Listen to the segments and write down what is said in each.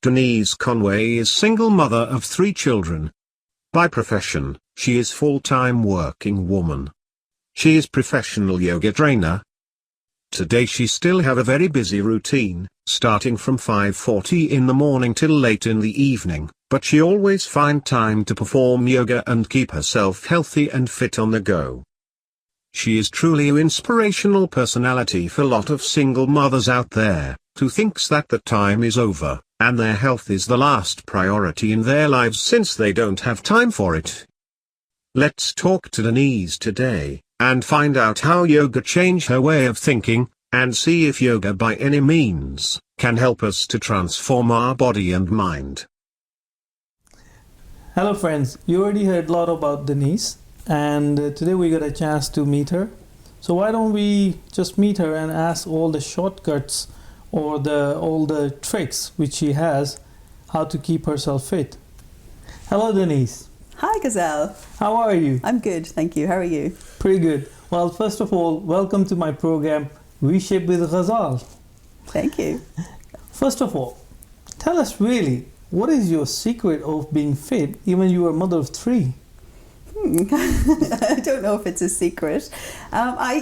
Denise Conway is single mother of 3 children. By profession, she is full-time working woman. She is professional yoga trainer. Today she still have a very busy routine, starting from 5:40 in the morning till late in the evening, but she always find time to perform yoga and keep herself healthy and fit on the go. She is truly an inspirational personality for a lot of single mothers out there, who thinks that the time is over, and their health is the last priority in their lives since they don't have time for it. Let's talk to Denise today, and find out how yoga changed her way of thinking, and see if yoga by any means can help us to transform our body and mind. Hello friends, you already heard a lot about Denise, and today we got a chance to meet her. So why don't we just meet her and ask all the shortcuts or all the tricks which she has, how to keep herself fit. Hello Denise. Hi Gazelle. How are you? I'm good, thank you. How are you? Pretty good. Well, first of all, welcome to my program, Reshape with Ghazal. Thank you. First of all, tell us really, what is your secret of being fit, even you are a mother of 3? I don't know if it's a secret.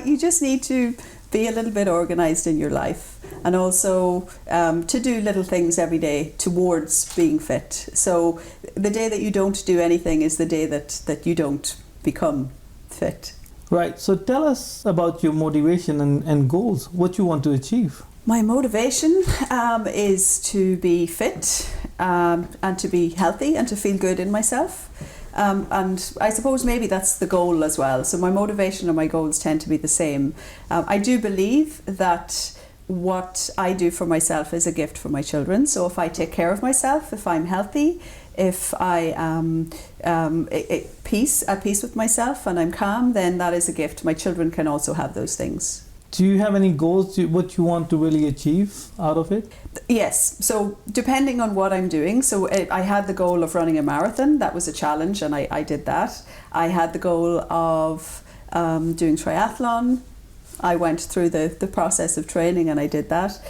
You just need to be a little bit organized in your life, and also to do little things every day towards being fit. So the day that you don't do anything is the day that you don't become fit. Right. So tell us about your motivation and goals, what you want to achieve. My motivation is to be fit and to be healthy and to feel good in myself. And I suppose maybe that's the goal as well. So my motivation and my goals tend to be the same. I do believe that what I do for myself is a gift for my children. So if I take care of myself, if I'm healthy, if I am at peace with myself and I'm calm, then that is a gift. My children can also have those things. Do you have any goals, what you want to really achieve out of it? Yes. So depending on what I'm doing. So I had the goal of running a marathon. That was a challenge, and I did that. I had the goal of doing triathlon. I went through the process of training and I did that.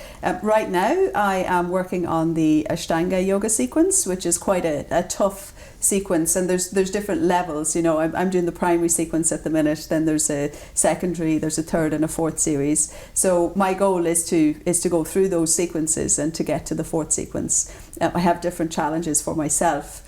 Right now I am working on the Ashtanga yoga sequence, which is quite a tough sequence, and there's different levels. You know, I'm doing the primary sequence at the minute, then there's a secondary, there's a third and a fourth series. So my goal is to go through those sequences and to get to the fourth sequence. I have different challenges for myself,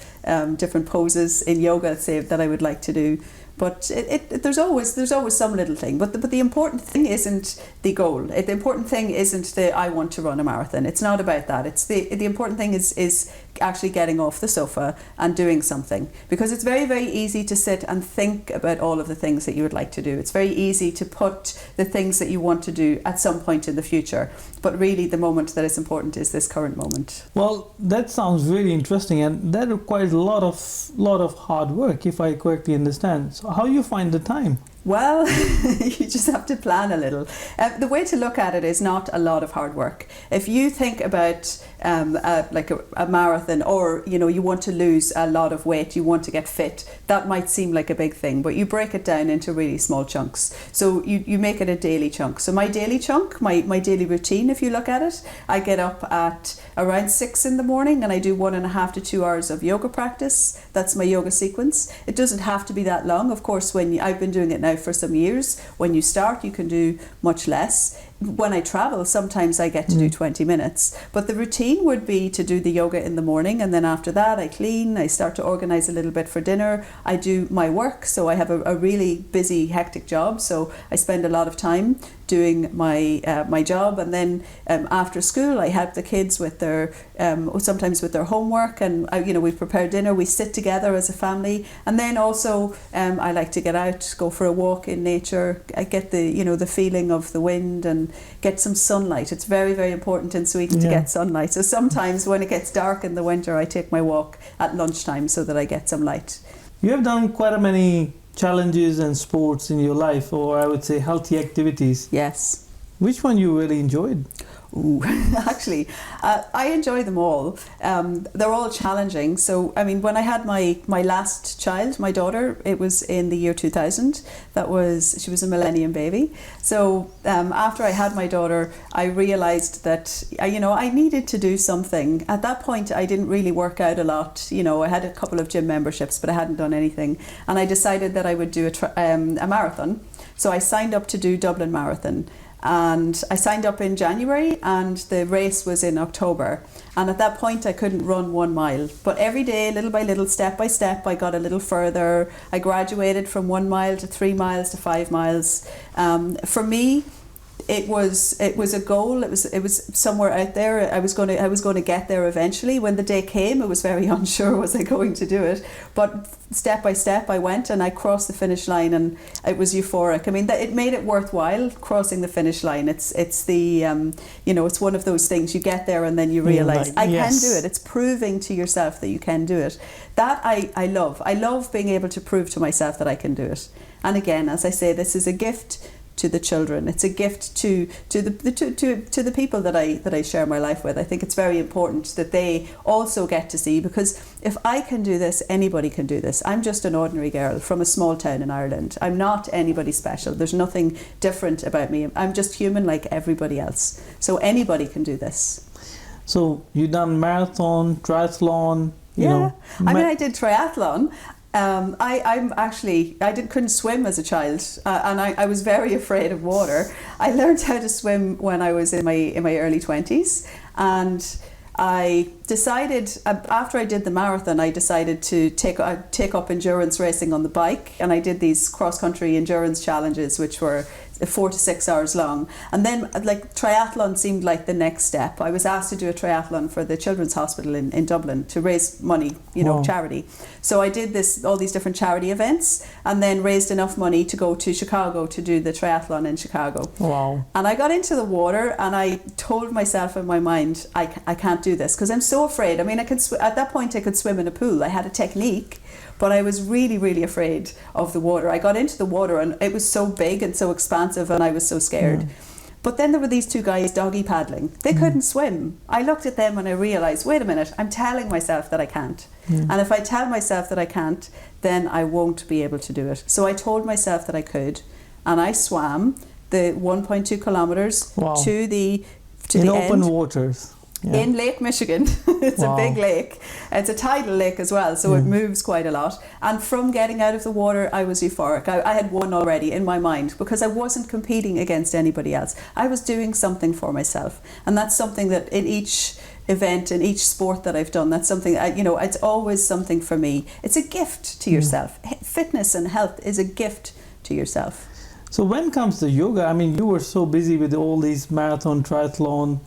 different poses in yoga, say, that I would like to do. But there's always some little thing. But the important thing isn't the goal. The important thing isn't I want to run a marathon. It's not about that. It's the important thing is actually getting off the sofa and doing something. Because it's very, very easy to sit and think about all of the things that you would like to do. It's very easy to put the things that you want to do at some point in the future. But really the moment that is important is this current moment. Well, that sounds really interesting, and that requires a lot of hard work, if I correctly understand. So how do you find the time? Well, you just have to plan a little. The way to look at it is not a lot of hard work. If you think about like a marathon, or you want to lose a lot of weight, you want to get fit, that might seem like a big thing, but you break it down into really small chunks. So you make it a daily chunk. So my daily chunk, my daily routine, if you look at it, I get up at around 6 in the morning and I do 1.5 to 2 hours of yoga practice. That's my yoga sequence. It doesn't have to be that long. Of course, I've been doing it now for some years. When you start, you can do much less. When I travel, sometimes I get to do 20 minutes. But the routine would be to do the yoga in the morning, and then after that I clean, I start to organise a little bit for dinner. I do my work, so I have a really busy, hectic job, so I spend a lot of time doing my job, and then after school I help the kids with their sometimes with their homework, and we prepare dinner, we sit together as a family, and then also I like to get out, go for a walk in nature. I get the feeling of the wind and get some sunlight. It's very, very important in Sweden to get sunlight. So sometimes when it gets dark in the winter, I take my walk at lunchtime so that I get some light. You have done quite a many challenges and sports in your life, or I would say healthy activities. Yes. Which one you really enjoyed? Ooh, actually, I enjoy them all. They're all challenging. So, I mean, when I had my last child, my daughter, it was in the year 2000. She was a millennium baby. So after I had my daughter, I realized that, I needed to do something. At that point, I didn't really work out a lot. I had a couple of gym memberships, but I hadn't done anything. And I decided that I would do a marathon. So I signed up to do Dublin Marathon. And I signed up in January and the race was in October. And at that point I couldn't run 1 mile. But every day, little by little, step by step, I got a little further. I graduated from 1 mile to 3 miles to 5 miles. For me, it was a goal. It was somewhere out there. I was going to get there eventually. When the day came, I was very unsure, was I going to do it? But step by step I went and I crossed the finish line and it was euphoric. I mean, it made it worthwhile crossing the finish line. It's the it's one of those things, you get there and then you realize I can do it. It's proving to yourself that you can do it. That I love. I love being able to prove to myself that I can do it. And again, as I say, this is a gift to the children. It's a gift to the people that I share my life with. I think it's very important that they also get to see, because if I can do this, anybody can do this. I'm just an ordinary girl from a small town in Ireland. I'm not anybody special. There's nothing different about me. I'm just human like everybody else. So anybody can do this. So you done marathon, triathlon, I did triathlon. I couldn't swim as a child, and I was very afraid of water. I learned how to swim when I was in my early 20s, and I decided, after I did the marathon, I decided to take up endurance racing on the bike, and I did these cross-country endurance challenges, which were 4 to 6 hours long. And then triathlon seemed like the next step. I was asked to do a triathlon for the Children's Hospital in Dublin to raise money, charity. So I did all these different charity events and then raised enough money to go to Chicago to do the triathlon in Chicago. Wow. And I got into the water and I told myself in my mind, I can't do this because I'm so afraid. I mean, at that point I could swim in a pool. I had a technique, but I was really, really afraid of the water. I got into the water and it was so big and so expansive and I was so scared. Mm. But then there were these two guys doggy paddling. They couldn't swim. I looked at them and I realised, wait a minute, I'm telling myself that I can't. Mm. And if I tell myself that I can't, then I won't be able to do it. So I told myself that I could, and I swam the 1.2 kilometres to the in the open end. Waters. Yeah. In Lake Michigan. It's a big lake. It's a tidal lake as well, so it moves quite a lot. And from getting out of the water, I was euphoric. I had won already in my mind because I wasn't competing against anybody else. I was doing something for myself. And that's something that in each event, in each sport that I've done, that's something, it's always something for me. It's a gift to yourself. Fitness and health is a gift to yourself. So when comes to yoga, I mean, you were so busy with all these marathon, triathlon,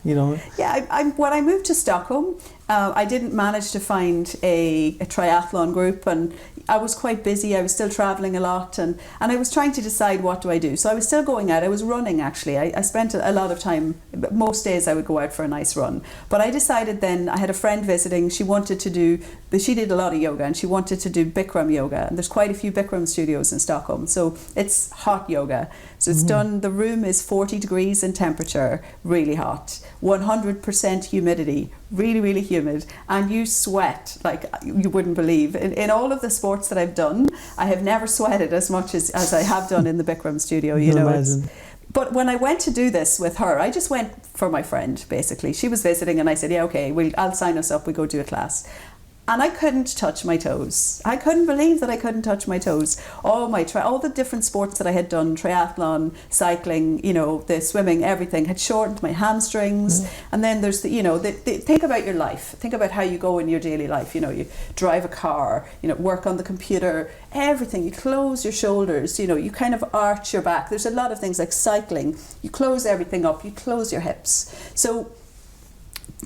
Yeah, when I moved to Stockholm, I didn't manage to find a triathlon group, and I was quite busy. I was still traveling a lot, and I was trying to decide what do I do. So I was still going out. I was running, actually. I spent a lot of time, most days I would go out for a nice run. But I decided then, I had a friend visiting. She did a lot of yoga, and she wanted to do Bikram yoga. And there's quite a few Bikram studios in Stockholm. So it's hot yoga. So it's done, the room is 40 degrees in temperature, really hot, 100% humidity, really, really humid, and you sweat like you wouldn't believe. In all of the sports that I've done, I have never sweated as much as I have done in the Bikram studio. But when I went to do this with her, I just went for my friend, basically. She was visiting and I said, yeah, okay, I'll sign us up, we'll go do a class. And I couldn't touch my toes. I couldn't believe that I couldn't touch my toes. All the different sports that I had done, triathlon, cycling, the swimming, everything, had shortened my hamstrings. Mm. And then there's think about your life. Think about how you go in your daily life. You drive a car, work on the computer, everything. You close your shoulders, you kind of arch your back. There's a lot of things like cycling. You close everything up, you close your hips. So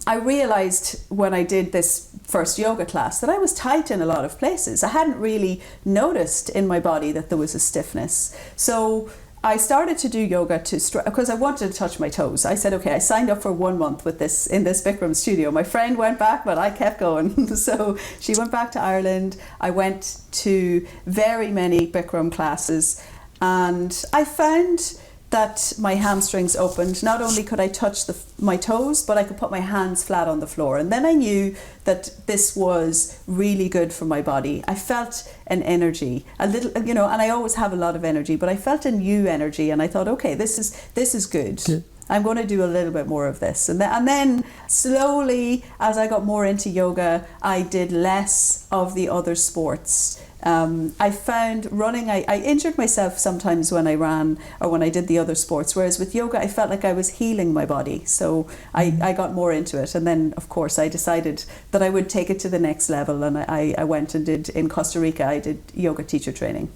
I realised when I did this first yoga class that I was tight in a lot of places. I hadn't really noticed in my body that there was a stiffness. So I started to do yoga because I wanted to touch my toes. I said, okay, I signed up for 1 month in this Bikram studio. My friend went back, but I kept going. So she went back to Ireland. I went to very many Bikram classes, and I found that my hamstrings opened, not only could I touch my toes, but I could put my hands flat on the floor. And then I knew that this was really good for my body. I felt an energy, a little, and I always have a lot of energy, but I felt a new energy, and I thought, okay, this is good. Yeah. I'm going to do a little bit more of this. And then slowly, as I got more into yoga, I did less of the other sports. I found running, I injured myself sometimes when I ran or when I did the other sports, whereas with yoga I felt like I was healing my body, so I got more into it. And then of course I decided that I would take it to the next level, and I went and did, in Costa Rica, I did yoga teacher training.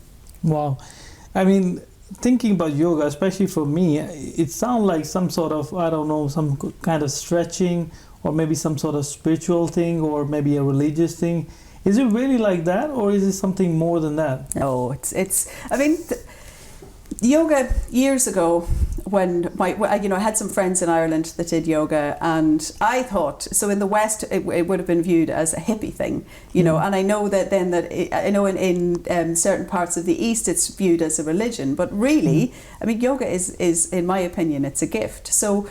Wow. I mean, thinking about yoga, especially for me, it sounds like some sort of, I don't know, some kind of stretching, or maybe some sort of spiritual thing, or maybe a religious thing. Is it really like that, or is it something more than that? No, it's. I mean, yoga years ago, when I had some friends in Ireland that did yoga, and I thought, so in the West it would have been viewed as a hippie thing, and I know that then in certain parts of the East it's viewed as a religion, but really, I mean, yoga is in my opinion, it's a gift. So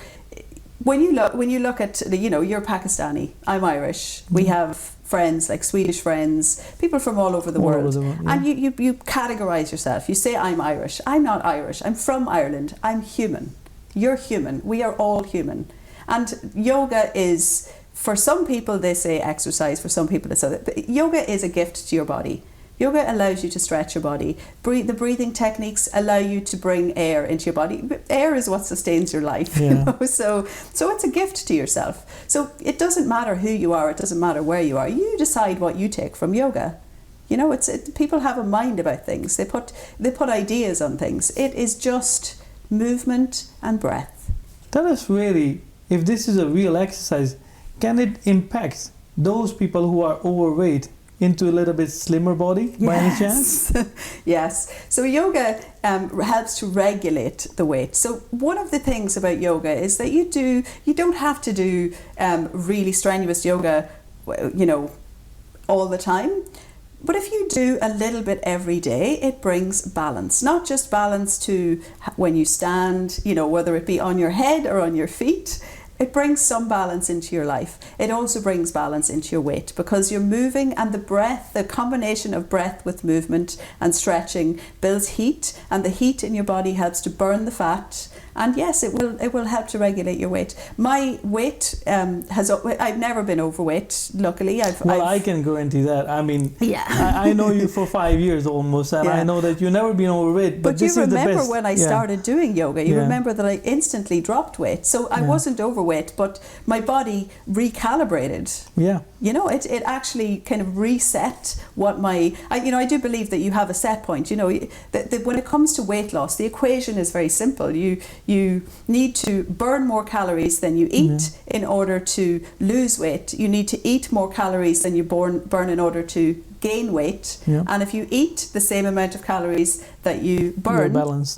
when you look at you're Pakistani, I'm Irish, we have friends like Swedish friends, people from all over the world, yeah. And you categorize yourself. You say, I'm Irish. I'm not Irish. I'm from Ireland. I'm human. You're human. We are all human. And yoga is, for some people they say exercise, for some people it's other. But yoga is a gift to your body. Yoga allows you to stretch your body. The breathing techniques allow you to bring air into your body. Air is what sustains your life. Yeah. So it's a gift to yourself. So it doesn't matter who you are. It doesn't matter where you are. You decide what you take from yoga. People have a mind about things. They put ideas on things. It is just movement and breath. Tell us really, if this is a real exercise, can it impact those people who are overweight into a little bit slimmer body, by any chance? Yes. So yoga helps to regulate the weight. So one of the things about yoga is that you don't have to do really strenuous yoga, all the time. But if you do a little bit every day, it brings balance. Not just balance to when you stand, whether it be on your head or on your feet. It brings some balance into your life. It also brings balance into your weight, because you're moving, and the breath, the combination of breath with movement and stretching builds heat, and the heat in your body helps to burn the fat. And yes, it will help to regulate your weight. My weight I've never been overweight, luckily. I can go into that. I mean, yeah. I know you for 5 years almost, and yeah. I know that you've never been overweight. But this you is the remember best. When I started doing yoga, you remember that I instantly dropped weight. So I wasn't overweight, but my body recalibrated. Yeah. It actually kind of reset what I do believe that you have a set point. That when it comes to weight loss, the equation is very simple. You need to burn more calories than you eat in order to lose weight. You need to eat more calories than you burn in order to gain weight. Yeah. And if you eat the same amount of calories that you burn,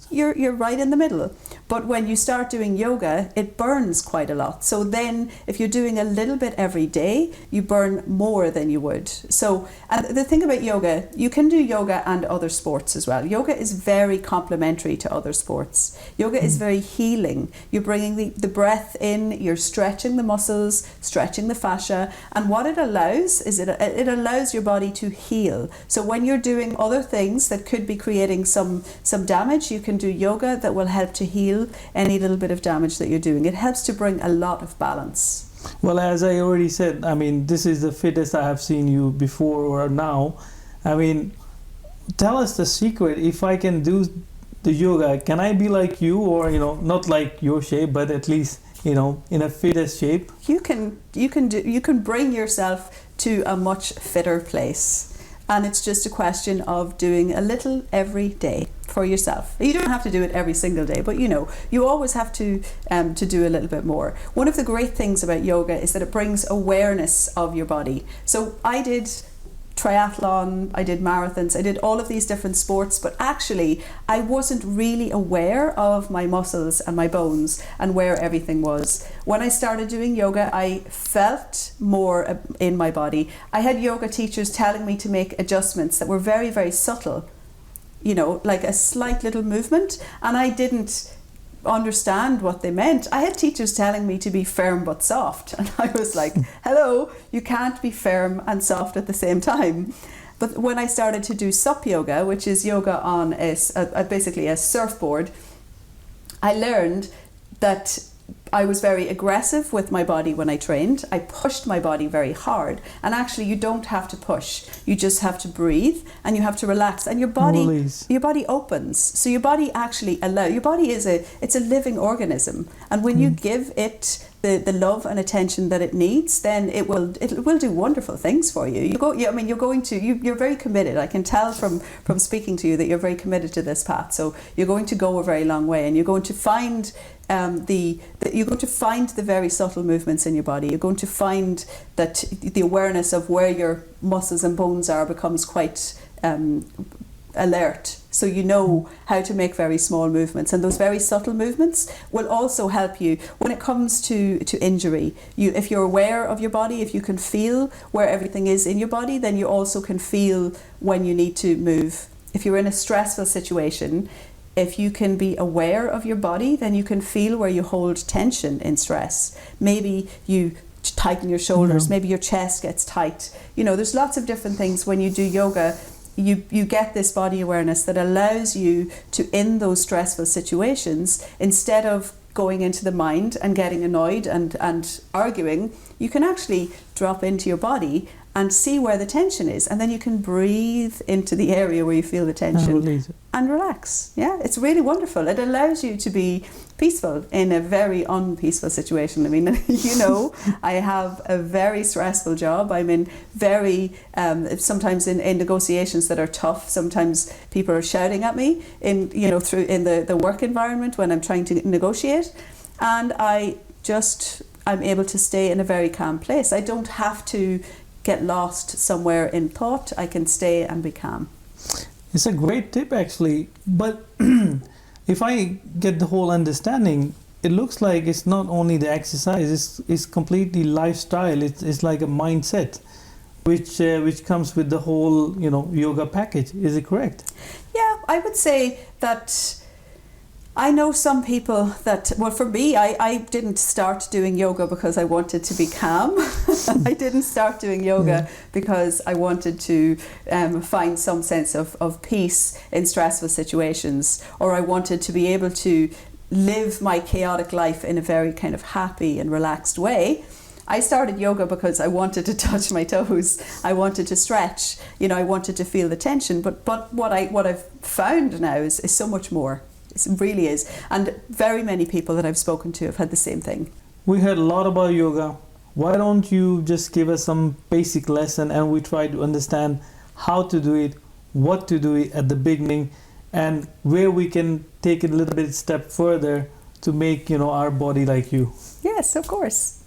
you're right in the middle. But when you start doing yoga, it burns quite a lot. So then if you're doing a little bit every day, you burn more than you would. So, and the thing about yoga, you can do yoga and other sports as well. Yoga is very complementary to other sports. Yoga is very healing. You're bringing the breath in, you're stretching the muscles, stretching the fascia. And what it allows is it allows your body to heal. So when you're doing other things that could be creating some damage, you can do yoga that will help to heal any little bit of damage that you're doing. It helps to bring a lot of balance. Well, as I already said, I mean, this is the fittest I have seen you before or now. I mean, tell us the secret. If I can do the yoga, can I be like you, or not like your shape, but at least in a fittest shape? You can bring yourself to a much fitter place. And it's just a question of doing a little every day for yourself. You don't have to do it every single day, but you always have to do a little bit more. One of the great things about yoga is that it brings awareness of your body. So I did triathlon, I did marathons, I did all of these different sports, but actually I wasn't really aware of my muscles and my bones and where everything was. When I started doing yoga, I felt more in my body. I had yoga teachers telling me to make adjustments that were very, very subtle, like a slight little movement, and I didn't understand what they meant. I had teachers telling me to be firm but soft, and I was like, hello, you can't be firm and soft at the same time. But when I started to do sup yoga, which is yoga on basically a surfboard, I learned that I was very aggressive with my body when I trained. I pushed my body very hard. And actually, you don't have to push. You just have to breathe and you have to relax. And your body opens. So your body actually your body it's a living organism. And when you give it the love and attention that it needs, then it will do wonderful things for you. You're very committed. I can tell from speaking to you that you're very committed to this path. So you're going to go a very long way, and you're going to find the very subtle movements in your body. You're going to find that the awareness of where your muscles and bones are becomes quite alert. So you know how to make very small movements, and those very subtle movements will also help you when it comes to injury. If you're aware of your body, if you can feel where everything is in your body, then you also can feel when you need to move. If you're in a stressful situation, if you can be aware of your body, then you can feel where you hold tension in stress. Maybe you tighten your shoulders, maybe your chest gets tight. There's lots of different things when you do yoga. You get this body awareness that allows you to, in those stressful situations, instead of going into the mind and getting annoyed and arguing, you can actually drop into your body and see where the tension is, and then you can breathe into the area where you feel the tension and relax. Yeah, it's really wonderful. It allows you to be peaceful in a very unpeaceful situation. I mean, I have a very stressful job. I'm in very sometimes in negotiations that are tough. Sometimes people are shouting at me in the work environment when I'm trying to negotiate, and I'm able to stay in a very calm place. I don't have to get lost somewhere in thought. I can stay and be calm. It's a great tip, actually. But if I get the whole understanding, it looks like it's not only the exercise, it's completely lifestyle. It's like a mindset, which comes with the whole yoga package. Is it correct? Yeah, I would say that. I know some people that, well, for me, I didn't start doing yoga because I wanted to be calm. I didn't start doing yoga because I wanted to find some sense of peace in stressful situations, or I wanted to be able to live my chaotic life in a very kind of happy and relaxed way. I started yoga because I wanted to touch my toes. I wanted to stretch. I wanted to feel the tension. But what I've found now is so much more. It really is. And very many people that I've spoken to have had the same thing. We heard a lot about yoga. Why don't you just give us some basic lesson, and we try to understand how to do it, what to do it at the beginning, and where we can take it a little bit step further to make our body like you. Yes, of course.